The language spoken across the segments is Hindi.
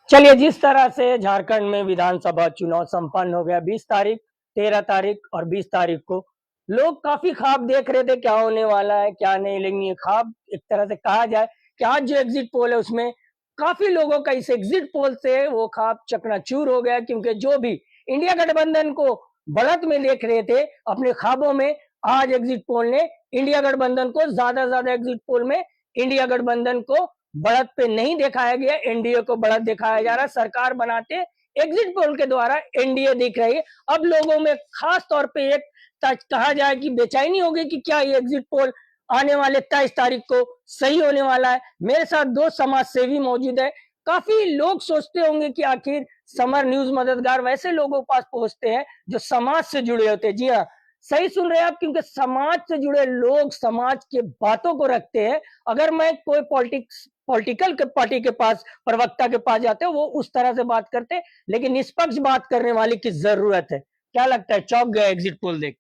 चलिए, जिस तरह से झारखंड में विधानसभा चुनाव संपन्न हो गया 20 तारीख, 13 तारीख और 20 तारीख को, लोग काफ़ी ख्वाब देख रहे थे क्या होने वाला है, क्या नहीं। लेकिन ये ख्वाब एक तरह से कहा जाए कि आज जो एग्ज़िट पोल है उसमें काफ़ी लोगों का इस एग्ज़िट पोल से वो ख्वाब चकनाचूर हो गया, क्योंकि जो भी इंडिया गठबंधन को बढ़त में देख रहे थे अपने ख्वाबों में, आज एग्ज़िट पोल ने इंडिया गठबंधन को ज़्यादा से ज़्यादा एग्ज़िट पोल में इंडिया गठबंधन को बढ़त पे नहीं दिखाया गया, एनडीए को बढ़त दिखाया जा रहा है। सरकार बनाते एग्जिट पोल के द्वारा एनडीए दिख रही है। अब लोगों में खास तौर पे एक कहा जाए कि बेचैनी होगी कि क्या ये एग्जिट पोल आने वाले 23 तारीख को सही होने वाला है। मेरे साथ दो समाज सेवी मौजूद है। काफी लोग सोचते होंगे कि आखिर समर न्यूज मददगार वैसे लोगों के पास पहुंचते हैं जो समाज से जुड़े होते हैं। जी हाँ, सही सुन रहे हैं आप, क्योंकि समाज से जुड़े लोग समाज के बातों को रखते हैं। अगर मैं कोई पॉलिटिकल के पार्टी के पास, प्रवक्ता के पास जाते हो, वो उस तरह से बात करते हैं, लेकिन निष्पक्ष बात करने वाले की जरूरत है। क्या लगता है, चौंक गए एग्जिट पोल देख?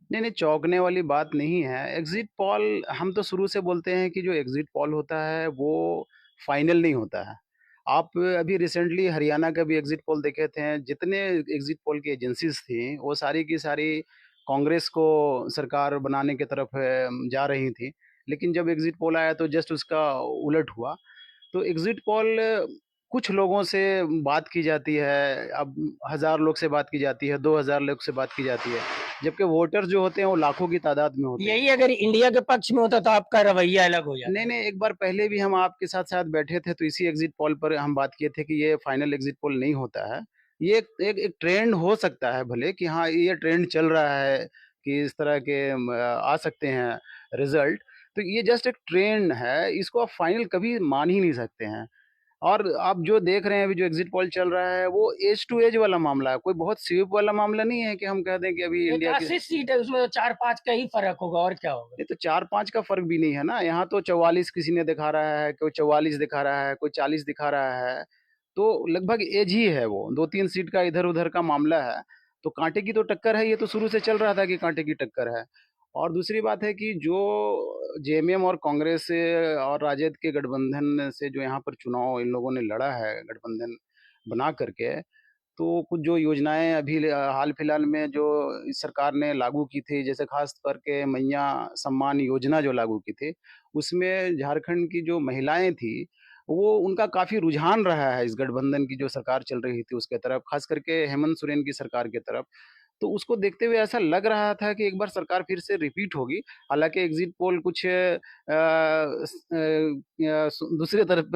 नहीं, नहीं, चौंकने वाली बात नहीं है। एग्ज़िट पोल हम तो शुरू से बोलते हैं कि जो एग्ज़िट पोल होता है, वो फाइनल नहीं होता है। आप अभी रिसेंटली हरियाणा का भी एग्ज़िट पोल देखे थे, जितने एग्ज़िट पोल की एजेंसीज़ थीं, वो सारी की सारी कांग्रेस को सरकार बनाने की तरफ जा रही थी। लेकिन जब एग्ज़िट पोल आया तो जस्ट उसका उलट हुआ। तो एग्ज़िट पोल कुछ लोगों से बात की जाती है, अब 1000 लोग से बात की जाती है, 2000 लोग से बात की जाती है, जबकि वोटर्स जो होते हैं वो लाखों की तादाद में होते हैं। यही अगर इंडिया के पक्ष में होता तो आपका रवैया अलग हो नहीं, जाता। नहीं, एक बार पहले भी हम आपके साथ शायद बैठे थे तो इसी एग्ज़िट पोल पर हम बात किए थे कि ये फाइनल एग्ज़िट पोल नहीं होता है। ये एक ट्रेंड हो सकता है भले कि हाँ, ये ट्रेंड चल रहा है कि इस तरह के आ सकते हैं रिज़ल्ट। तो ये जस्ट एक ट्रेंड है, इसको आप फाइनल कभी मान ही नहीं सकते हैं। और आप जो देख रहे हैं अभी जो एग्जिट पोल चल रहा है वो एज टू एज वाला मामला है, कोई बहुत स्वीप वाला मामला नहीं है कि हम कह दें कि अभी इंडिया की। 81 सीट है, उसमें तो 4-5 का ही फर्क होगा, और क्या होगा। नहीं तो 4-5 का फर्क भी नहीं है ना, यहाँ तो 44 किसी ने दिखा रहा है, कोई 44 दिखा रहा है, कोई 40 दिखा रहा है। तो लगभग एज ही है, वो 2-3 सीट का इधर उधर का मामला है। तो कांटे की तो टक्कर है, ये तो शुरू से चल रहा था कि कांटे की टक्कर है। और दूसरी बात है कि जो जेएमएम और कांग्रेस से और राजद के गठबंधन से जो यहाँ पर चुनाव इन लोगों ने लड़ा है गठबंधन बना करके, तो कुछ जो योजनाएं अभी हाल फिलहाल में जो इस सरकार ने लागू की थी, जैसे खास करके मैया सम्मान योजना जो लागू की थी, उसमें झारखंड की जो महिलाएं थी, वो उनका काफी रुझान रहा है इस गठबंधन की जो सरकार चल रही थी उसके तरफ, खास करके हेमंत सोरेन की सरकार की तरफ। तो उसको देखते हुए ऐसा लग रहा था कि एक बार सरकार फिर से रिपीट होगी। हालांकि एग्जिट पोल कुछ दूसरे तरफ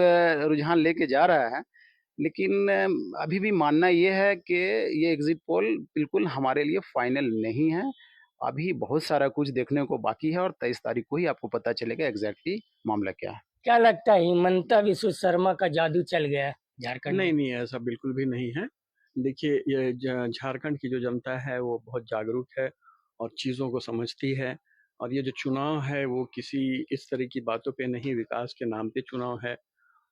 रुझान लेके जा रहा है, लेकिन अभी भी मानना ये है कि ये एग्जिट पोल बिल्कुल हमारे लिए फाइनल नहीं है। अभी बहुत सारा कुछ देखने को बाकी है और 23 तारीख को ही आपको पता चलेगा एग्जैक्टली मामला क्या है। क्या लगता है, हिमंता विश्व शर्मा का जादू चल गया है झारखंड नहीं, में? नहीं, ऐसा बिल्कुल भी नहीं है। देखिए, ये झारखंड की जो जनता है वो बहुत जागरूक है और चीज़ों को समझती है। और ये जो चुनाव है वो किसी इस तरह की बातों पे नहीं, विकास के नाम पे चुनाव है।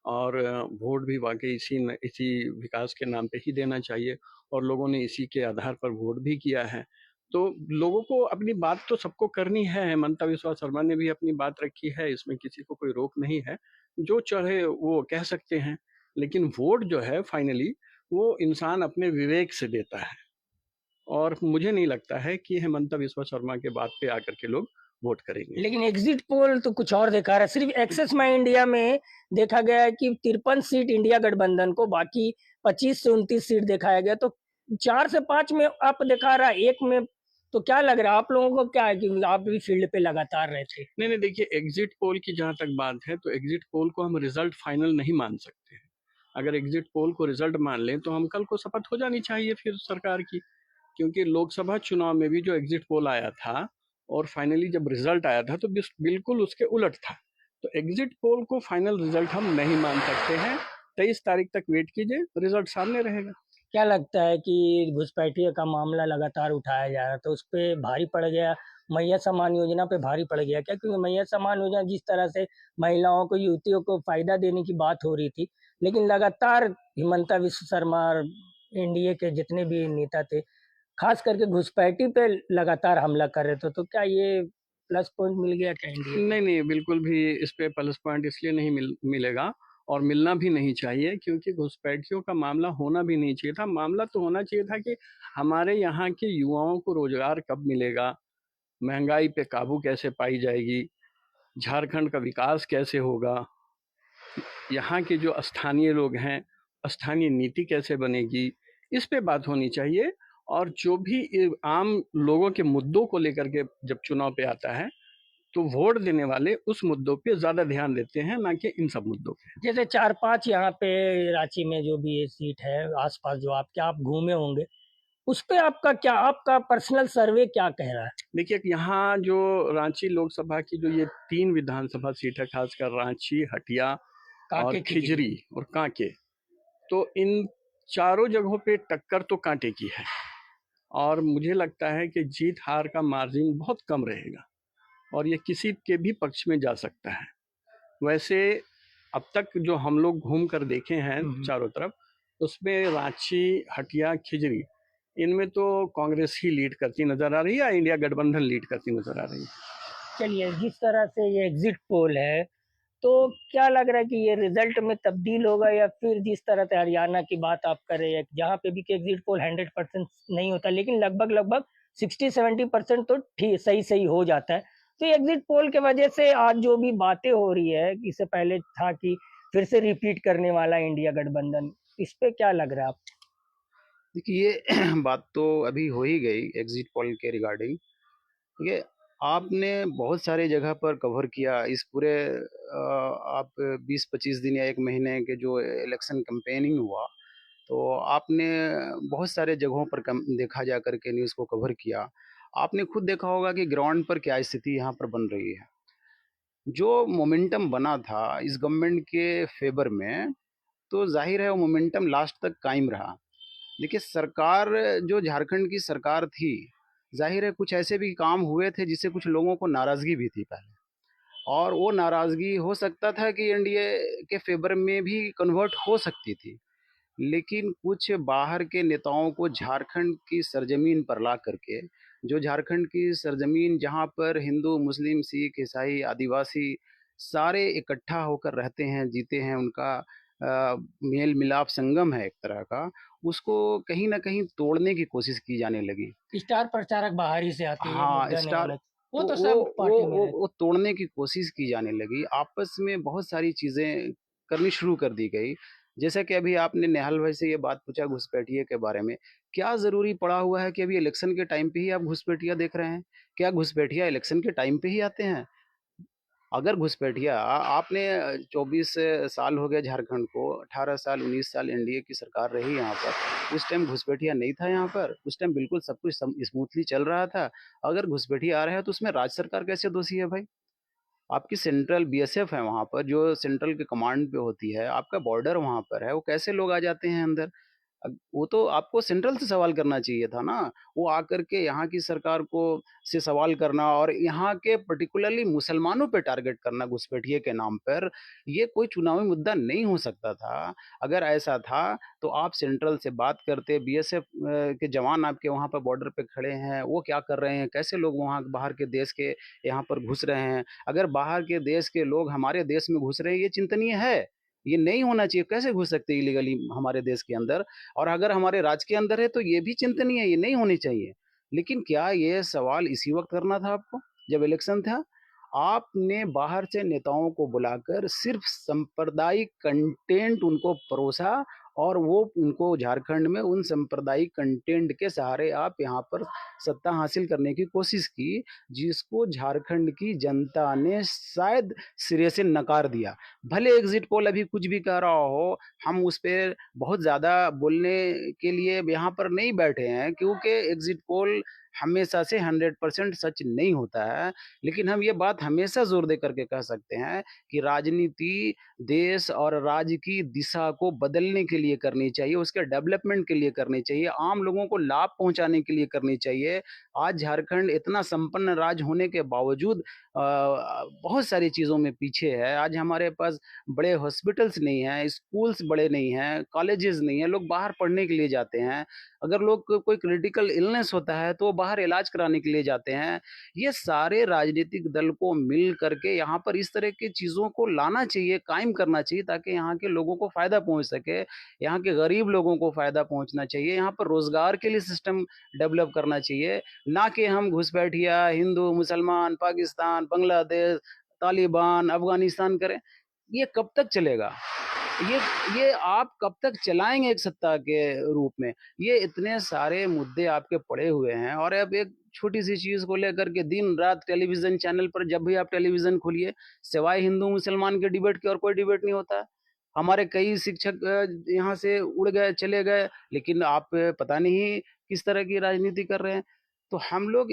और वोट भी वाकई इसी विकास के नाम पे ही देना चाहिए। और लोगों ने इसी के आधार पर वोट भी किया है। तो लोगों को अपनी बात तो सबको करनी है। हेमंता विश्वा शर्मा ने भी अपनी बात रखी है, इसमें किसी को कोई रोक नहीं है। जो चाहे वो कह सकते हैं। लेकिन वोट जो है फाइनली वो इंसान अपने विवेक से देता है। और मुझे नहीं लगता है कि हेमंता विश्वा शर्मा के बात पे आकर के लोग वोट करेंगे। लेकिन एग्जिट पोल तो कुछ और दिखा रहा है। सिर्फ एक्सेस माई इंडिया में देखा गया है कि 53 सीट इंडिया गठबंधन को, बाकी 25 से 29 सीट दिखाया गया। तो 4 से 5 में आप दिखा रहा है, एक में। तो क्या लग रहा है आप लोगों को, क्या है कि आप भी फील्ड पे लगातार रहे थे? नहीं, नहीं, देखिए, एग्जिट पोल की जहाँ तक बात है तो एग्जिट पोल को हम रिजल्ट फाइनल नहीं मान सकते हैं। अगर एग्जिट पोल को रिजल्ट मान लें तो हम कल को शपथ हो जानी चाहिए फिर सरकार की। क्योंकि लोकसभा चुनाव में भी जो एग्जिट पोल आया था और फाइनली जब रिजल्ट आया था तो बिल्कुल उसके उलट था। तो एग्जिट पोल को फाइनल रिजल्ट हम नहीं मान सकते हैं। 23 तारीख तक वेट कीजिए, रिजल्ट सामने रहेगा। क्या लगता है कि घुसपैठिए का मामला लगातार उठाया जा रहा है, तो उस पे भारी पड़ गया, मैया सम्मान योजना पे भारी पड़ गया क्या? क्योंकि मैया सम्मान योजना जिस तरह से महिलाओं को, युवतियों को फायदा देने की बात हो रही थी, लेकिन लगातार हिमंता विश्व शर्मा और एनडीए के जितने भी नेता थे, खास करके घुसपैठी पे लगातार हमला कर रहे थे। तो क्या ये प्लस पॉइंट मिल गया क्या एनडीए को? नहीं, नहीं, बिल्कुल भी इस पे प्लस पॉइंट इसलिए नहीं मिलेगा। और मिलना भी नहीं चाहिए, क्योंकि घुसपैठियों का मामला होना भी नहीं चाहिए था। मामला तो होना चाहिए था कि हमारे यहाँ के युवाओं को रोजगार कब मिलेगा, महंगाई पे काबू कैसे पाई जाएगी, झारखंड का विकास कैसे होगा, यहाँ के जो स्थानीय लोग हैं, स्थानीय नीति कैसे बनेगी, इस पे बात होनी चाहिए। और जो भी आम लोगों के मुद्दों को लेकर के जब चुनाव पे आता है, तो वोट देने वाले उस मुद्दों पे ज़्यादा ध्यान देते हैं, ना कि इन सब मुद्दों पे। जैसे 4-5 यहाँ पे रांची में जो भी ये सीट है आसपास जो आप घूमे होंगे, उस पे आपका पर्सनल सर्वे क्या कह रहा है? देखिए, यहाँ जो रांची लोकसभा की जो ये 3 विधानसभा सीट है, खासकर रांची, हटिया और कांके की खिजरी और कांके, तो इन चारों जगहों पे टक्कर तो कांटे की है। और मुझे लगता है कि जीत हार का मार्जिन बहुत कम रहेगा और ये किसी के भी पक्ष में जा सकता है। वैसे अब तक जो हम लोग घूम कर देखे हैं चारों तरफ, उसमें रांची, हटिया, खिजरी, इनमें तो कांग्रेस ही लीड करती नजर आ रही है, इंडिया गठबंधन लीड करती नजर आ रही है। चलिए, जिस तरह से ये एग्जिट पोल है, तो क्या लग रहा है कि ये रिजल्ट में तब्दील होगा, या फिर जिस तरह से हरियाणा की बात आप कर रहे हैं, जहाँ पे भी कि एग्जिट पोल 100% नहीं होता, लेकिन लगभग 60-70% तो ठीक सही हो जाता है। तो ये एग्जिट पोल के वजह से आज जो भी बातें हो रही है, इससे पहले था कि फिर से रिपीट करने वाला इंडिया गठबंधन, इस पे क्या लग रहा है आपको? देखिए ये बात तो अभी हो ही गई एग्जिट पोल के रिगार्डिंग। देखिए, आपने बहुत सारे जगह पर कवर किया इस पूरे आप 20-25 दिन या 1 महीने के जो इलेक्शन कैंपेनिंग हुआ, तो आपने बहुत सारे जगहों पर देखा जा कर के न्यूज़ को कवर किया। आपने खुद देखा होगा कि ग्राउंड पर क्या स्थिति यहाँ पर बन रही है। जो मोमेंटम बना था इस गवर्नमेंट के फेवर में, तो जाहिर है वो मोमेंटम लास्ट तक कायम रहा। देखिए, सरकार जो झारखंड की सरकार थी, जाहिर है कुछ ऐसे भी काम हुए थे जिससे कुछ लोगों को नाराज़गी भी थी पहले, और वो नाराज़गी हो सकता था कि एनडीए के फेवर में भी कन्वर्ट हो सकती थी। लेकिन कुछ बाहर के नेताओं को झारखंड की सरजमीन पर ला करके, जो झारखंड की सरजमीन जहाँ पर हिंदू, मुस्लिम, सिख, ईसाई, आदिवासी सारे इकट्ठा होकर रहते हैं, जीते हैं, उनका मेल मिलाप संगम है एक तरह का, उसको कहीं ना कहीं तोड़ने की कोशिश की जाने लगी। स्टार प्रचारक बाहर ही से आते हैं, ये हाँ, मुद्दा नहीं स्टार होना चाहिए। वो तो वो सब पार्टी में है। वो तोड़ने की कोशिश की जाने लगी। आपस में बहुत सारी चीज़ें करनी शुरू कर दी गई। जैसा कि अभी आपने नेहाल भाई से ये बात पूछा घुसपैठिए के बारे में, क्या ज़रूरी पड़ा हुआ है कि अभी इलेक्शन के टाइम पे ही आप घुसपैठिया देख रहे हैं? क्या घुसपैठिया इलेक्शन के टाइम पे ही आते हैं? अगर घुसपैठिया आपने 24 साल हो गए झारखंड को, 18 साल, 19 साल एनडीए की सरकार रही यहाँ पर, उस टाइम घुसपैठिया नहीं था यहाँ पर, उस टाइम बिल्कुल सब कुछ स्मूथली चल रहा था। अगर घुसपैठिया आ रहा है तो उसमें राज्य सरकार कैसे दोषी है भाई? आपकी सेंट्रल बीएसएफ है वहाँ पर, जो सेंट्रल के कमांड पे होती है, आपका बॉर्डर वहाँ पर है, वो कैसे लोग आ जाते हैं अंदर? वो तो आपको सेंट्रल से सवाल करना चाहिए था ना। वो आकर के यहाँ की सरकार को से सवाल करना और यहाँ के पर्टिकुलरली मुसलमानों पे टारगेट करना घुसपैठिए के नाम पर, ये कोई चुनावी मुद्दा नहीं हो सकता था। अगर ऐसा था तो आप सेंट्रल से बात करते, बीएसएफ के जवान आपके वहाँ पर बॉर्डर पे खड़े हैं, वो क्या कर रहे हैं, कैसे लोग वहाँ बाहर के देश के यहाँ पर घुस रहे हैं। अगर बाहर के देश के लोग हमारे देश में घुस रहे हैं, ये चिंतनीय है, ये नहीं होना चाहिए। कैसे घुस सकते हैं इलीगली हमारे देश के अंदर? और अगर हमारे राज्य के अंदर है तो ये भी चिंतनीय है, ये नहीं होनी चाहिए। लेकिन क्या ये सवाल इसी वक्त करना था आपको जब इलेक्शन था? आपने बाहर से नेताओं को बुलाकर सिर्फ सांप्रदायिक कंटेंट उनको परोसा, और वो उनको झारखंड में उन सांप्रदायिक कंटेंट के सहारे आप यहाँ पर सत्ता हासिल करने की कोशिश की, जिसको झारखंड की जनता ने शायद सिरे से नकार दिया। भले एग्जिट पोल अभी कुछ भी कह रहा हो, हम उस पर बहुत ज़्यादा बोलने के लिए यहाँ पर नहीं बैठे हैं, क्योंकि एग्जिट पोल हमेशा से 100% सच नहीं होता है। लेकिन हम ये बात हमेशा जोर दे करके कह सकते हैं कि राजनीति देश और राज्य की दिशा को बदलने के लिए करनी चाहिए, उसके डेवलपमेंट के लिए करनी चाहिए, आम लोगों को लाभ पहुंचाने के लिए करनी चाहिए। आज झारखंड इतना संपन्न राज्य होने के बावजूद बहुत सारी चीज़ों में पीछे है। आज हमारे पास बड़े हॉस्पिटल्स नहीं हैं, स्कूल्स बड़े नहीं हैं, कॉलेजेस नहीं हैं, लोग बाहर पढ़ने के लिए जाते हैं। अगर लोग को कोई क्रिटिकल इलनेस होता है तो वो बाहर इलाज कराने के लिए जाते हैं। ये सारे राजनीतिक दल को मिल करके यहाँ पर इस तरह की चीज़ों को लाना चाहिए, कायम करना चाहिए, ताकि यहाँ के लोगों को फ़ायदा पहुँच सके, यहाँ के गरीब लोगों को फ़ायदा पहुँचना चाहिए, यहाँ पर रोज़गार के लिए सिस्टम डेवलप करना चाहिए, ना कि हम घुसपैठिया, हिंदू, मुसलमान, पाकिस्तान, बांग्लादेश, तालिबान, अफ़गानिस्तान करें। ये कब तक चलेगा? ये ये आप कब तक चलाएँगे एक सत्ता के रूप में? ये इतने सारे मुद्दे आपके पड़े हुए हैं और अब एक छोटी-सी चीज़ को लेकर के दिन-रात टेलीविज़न चैनल पर जब भी आप टेलीविज़न खोलिए, सिवाय हिंदू-मुसलमान के डिबेट के और कोई डिबेट नहीं होता है। हमारे कई शिक्षक यहाँ से उड़ गए, चले गए, लेकिन आप पता नहीं किस तरह की राजनीति कर रहे हैं। तो हम लोग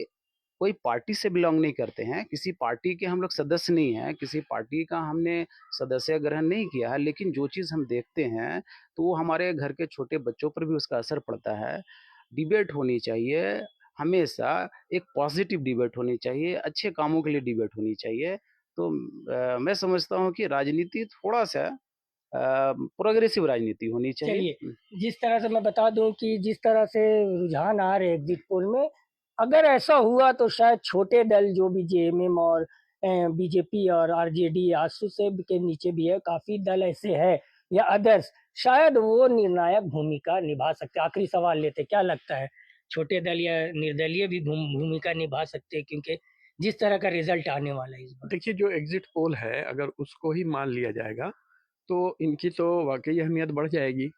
कोई पार्टी से बिलॉन्ग नहीं करते हैं, किसी पार्टी के हम लोग सदस्य नहीं हैं, किसी पार्टी का हमने सदस्य ग्रहण नहीं किया है, लेकिन जो चीज़ हम देखते हैं, तो वो हमारे घर के छोटे बच्चों पर भी उसका असर पड़ता है। डिबेट होनी चाहिए, हमेशा एक पॉज़िटिव डिबेट होनी चाहिए, अच्छे कामों के लिए डिबेट होनी चाहिए। तो मैं समझता हूँ कि राजनीति थोड़ा-सा प्रोग्रेसिव राजनीति होनी चाहिए। चलिए, जिस तरह से मैं बता दूं कि जिस तरह से रुझान आ रहे एग्जिट पोल में, अगर ऐसा हुआ तो शायद छोटे दल जो भी जेएमएम और बीजेपी और आरजेडी आजसू से के नीचे भी है, काफी दल ऐसे हैं या अदर्स, शायद वो निर्णायक भूमिका निभा सकते। आखिरी सवाल लेते, क्या लगता है छोटे दल या निर्दलीय भी भूमिका निभा सकते हैं, क्योंकि जिस तरह का रिजल्ट आने वाला है इस बार? देखिए, जो एग्जिट पोल है, अगर उसको ही मान लिया जाएगा, तो इनकी तो वाक़ई अहमियत बढ़ जाएगी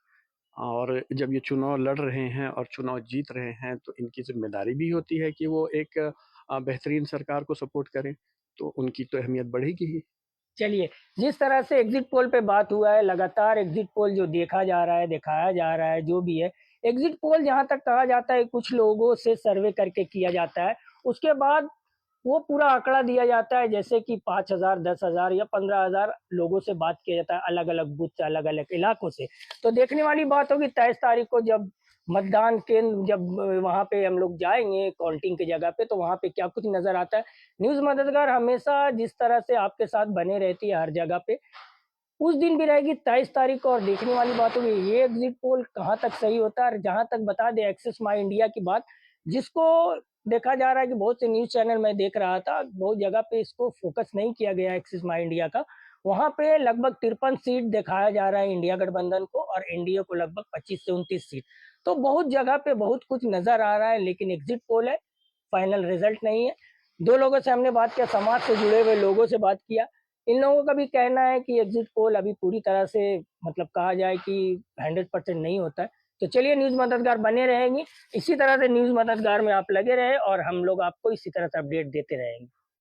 और जब ये चुनाव लड़ रहे हैं और चुनाव जीत रहे हैं, तो इनकी ज़िम्मेदारी भी होती है कि वो एक बेहतरीन सरकार को सपोर्ट करें, तो उनकी तो अहमियत बढ़ेगी ही। चलिए, जिस तरह से एग्ज़िट पोल पे बात हुआ है, लगातार एग्ज़िट पोल जो देखा जा रहा है, दिखाया जा रहा है, जो भी है, एग्ज़िट पोल जहाँ तक कहा जाता है कुछ लोगों से सर्वे करके किया जाता है, उसके बाद वो पूरा आंकड़ा दिया जाता है, जैसे कि 5,000, 10,000 या 15,000 लोगों से बात किया जाता है, अलग-अलग बूथ से, अलग-अलग इलाकों से। तो देखने वाली बात होगी 23 तारीख को जब मतदान केंद्र जब वहाँ पे हम लोग जाएँगे काउंटिंग की जगह पे, तो वहाँ पे क्या कुछ नज़र आता है। न्यूज़ मददगार हमेशा जिस तरह से आपके साथ बने रहती है हर जगह पे, उस दिन भी रहेगी 23 तारीख को, और देखने वाली बात होगी ये एग्ज़िट पोल कहाँ तक सही होता है। और जहाँ तक बता दें एक्सेस माई इंडिया की बात, जिसको देखा जा रहा है कि बहुत से न्यूज़ चैनल मैं देख रहा था, बहुत जगह पे इसको फ़ोकस नहीं किया गया एक्सेस माई इंडिया का। वहाँ पे लगभग 53 सीट दिखाया जा रहा है इंडिया गठबंधन को, और एनडीए को लगभग 25 से 29 सीट। तो बहुत जगह पे बहुत कुछ नज़र आ रहा है, लेकिन एग्ज़िट पोल है, फाइनल रिज़ल्ट नहीं है। 2 लोगों से हमने बात किया, समाज से जुड़े हुए लोगों से बात किया। इन लोगों का भी कहना है कि एग्ज़िट पोल अभी पूरी तरह से मतलब कहा जाए कि 100% नहीं होता है। तो चलिए, न्यूज़ मददगार बने रहेंगी। इसी तरह से न्यूज़ मददगार में आप लगे रहें और हम लोग आपको इसी तरह से अपडेट देते रहेंगे।